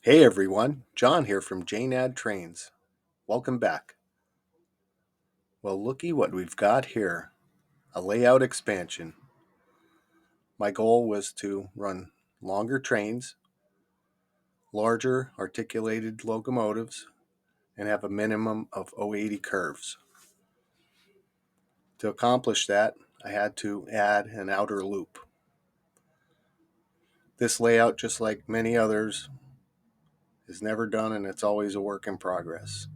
Hey everyone, John here from JNAD Trains. Welcome back. Well, looky what we've got here. A layout expansion. My goal was to run longer trains, larger articulated locomotives, and have a minimum of 080 curves. To accomplish that, I had to add an outer loop. This layout, just like many others, is never done and it's always a work in progress.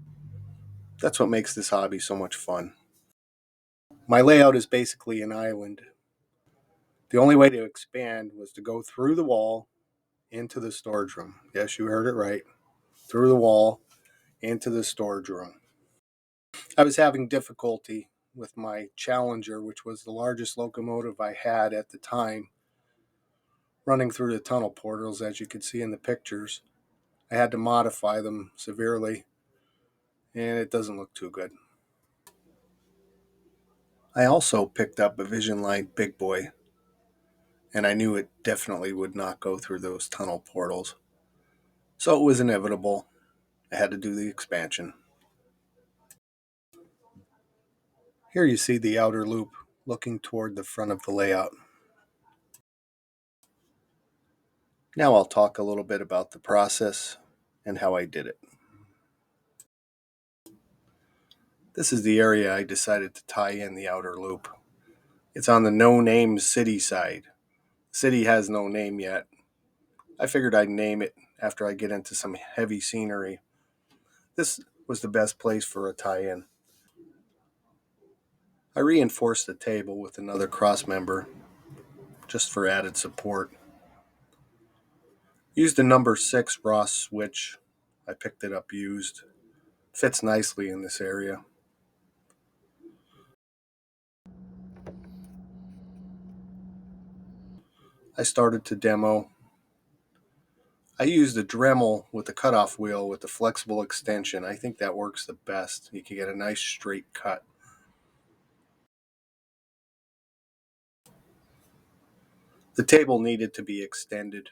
That's what makes this hobby so much fun. My layout is basically an island. The only way to expand was to go through the wall into the storage room. Yes, you heard it right. Through the wall into the storage room. I was having difficulty with my Challenger, which was the largest locomotive I had at the time, running through the tunnel portals, as you could see in the pictures. I had to modify them severely, and it doesn't look too good. I also picked up a Vision Line Big Boy, and I knew it definitely would not go through those tunnel portals. So it was inevitable. I had to do the expansion. Here you see the outer loop looking toward the front of the layout. Now I'll talk a little bit about the process and how I did it. This is the area I decided to tie in the outer loop. It's on the no-name city side. The city has no name yet. I figured I'd name it after I get into some heavy scenery. This was the best place for a tie-in. I reinforced the table with another cross member just for added support. Used the number 6 Ross switch. I picked it up used. Fits nicely in this area. I started to demo. I used a Dremel with the cutoff wheel with the flexible extension. I think that works the best. You can get a nice straight cut. The table needed to be extended,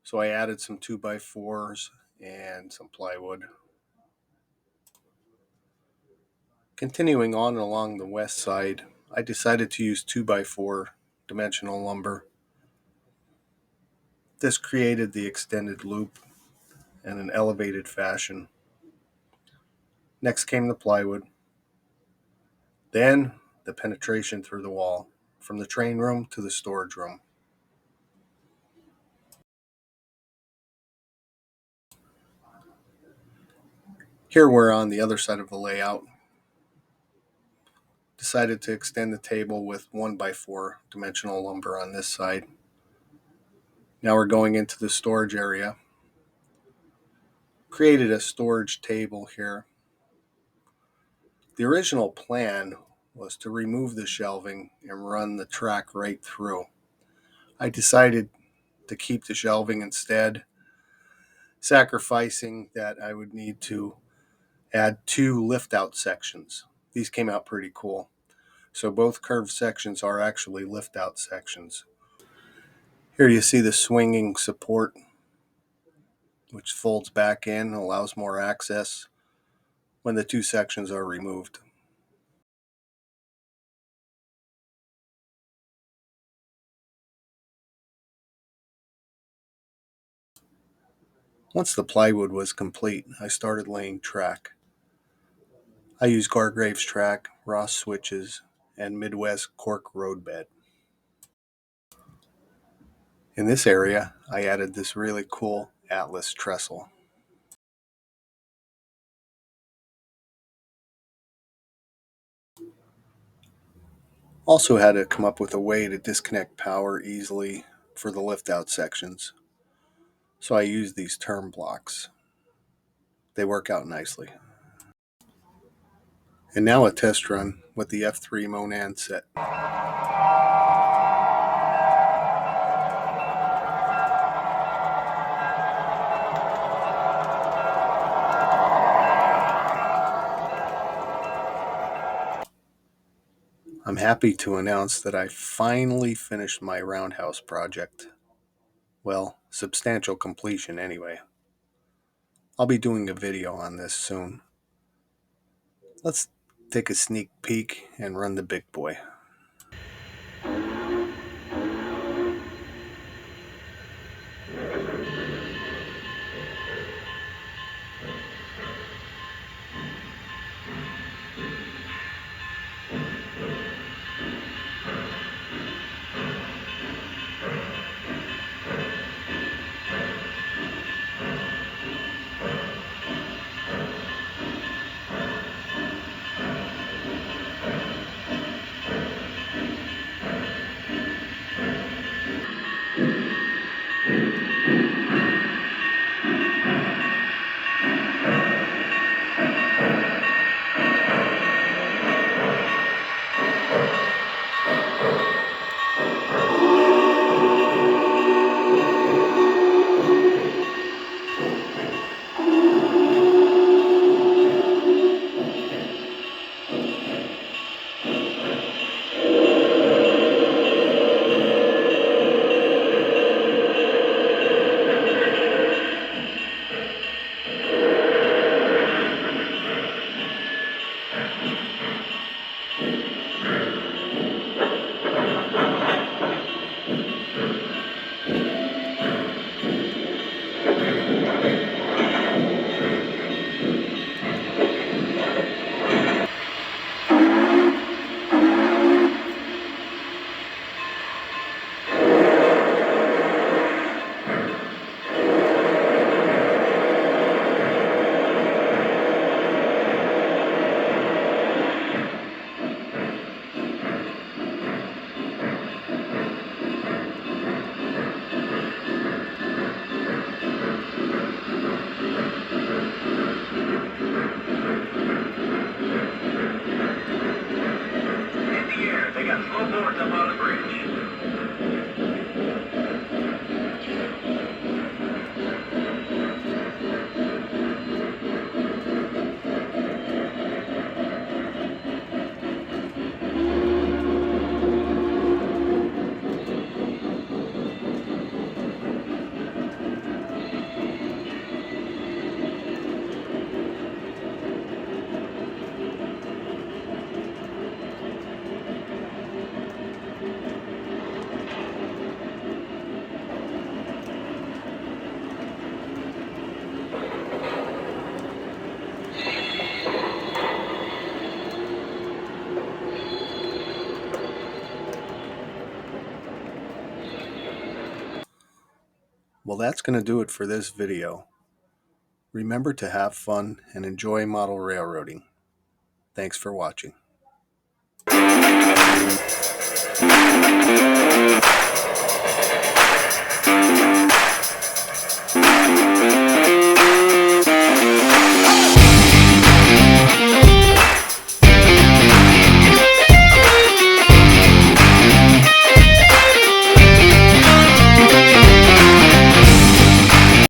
so I added some 2x4s and some plywood. Continuing on along the west side, I decided to use 2x4 dimensional lumber. This created the extended loop in an elevated fashion. Next came the plywood, then the penetration through the wall, from the train room to the storage room. Here we're on the other side of the layout. Decided to extend the table with 1x4 dimensional lumber on this side. Now we're going into the storage area. Created a storage table here. The original plan was to remove the shelving and run the track right through. I decided to keep the shelving instead, sacrificing that I would need to add 2 lift-out sections. These came out pretty cool. So both curved sections are actually lift-out sections. Here you see the swinging support, which folds back in, allows more access when the 2 sections are removed. Once the plywood was complete, I started laying track. I used Gargraves track, Ross switches, and Midwest cork roadbed. In this area, I added this really cool Atlas trestle. Also had to come up with a way to disconnect power easily for the lift-out sections. So I used these term blocks. They work out nicely. And now a test run with the F3 Monan set. I'm happy to announce that I finally finished my Roundhouse project. Well, substantial completion anyway. I'll be doing a video on this soon. Let's take a sneak peek and run the big boy. Well, that's going to do it for this video. Remember to have fun and enjoy model railroading. Thanks for watching.